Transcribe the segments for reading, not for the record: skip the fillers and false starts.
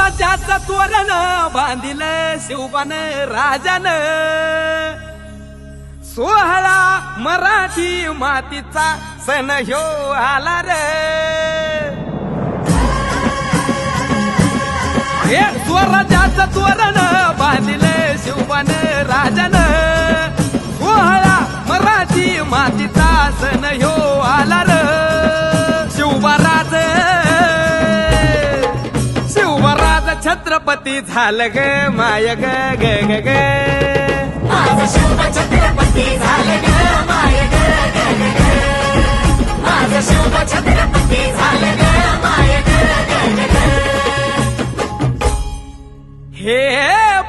स्वराज्याचं तोरण बांधिलं शिवबान राजान, सोहळा मराठी मातीचा सण ह्यो आला रे। हे स्वराज्याचं तोरण बांधिलं शिवबान राजान, सोहळा मराठी मातीचा सण ह्यो आला रे। शिवबाराज छत्रपती झालं ग माय ग ग ग ग, माझं शिव छत्रपती झालं ग माय ग ग ग ग, माझं शिव छत्रपती झालं ग माय ग ग ग ग। हे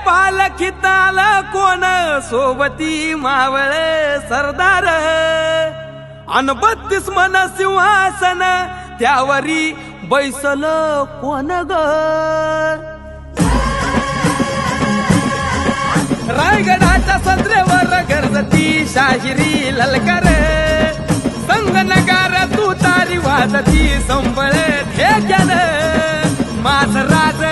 पालखीत आलं कोण सोबती मावळ सरदार, अन 32 मन सिंहासन त्यावरी बैसल कोण ग। रायगडाच्या संत्रेवर गरजती शाहिरी ललकार, संगनगार तू तारी वाजती संबळ ठेक्यान, माझ राज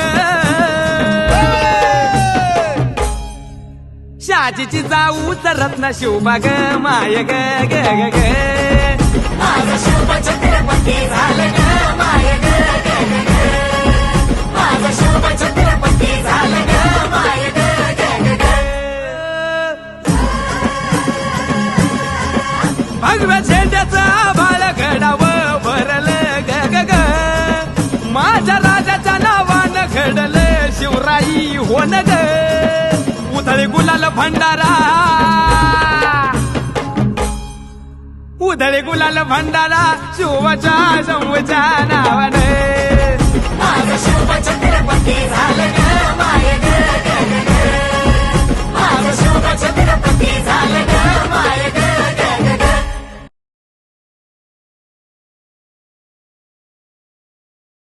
शाजीची जाऊ रत्न शिवबा ग माय ग ग ग ग, माझं शिव छत्रपती झालं ग माय ग ग ग ग, माझं शिव छत्रपती झालं ग माय ग ग ग ग। भगव्या झेंड्याचा बाळ घडावं भरलं ग ग ग, माझ्या राजाच्या नावानं घडलं शिवराई होन ग। उधळे गुलाल भंडारा, उधळे गुलाल भंडारा शिवच्या शंभूच्या नावानं, माझं शिव छत्रपती झालं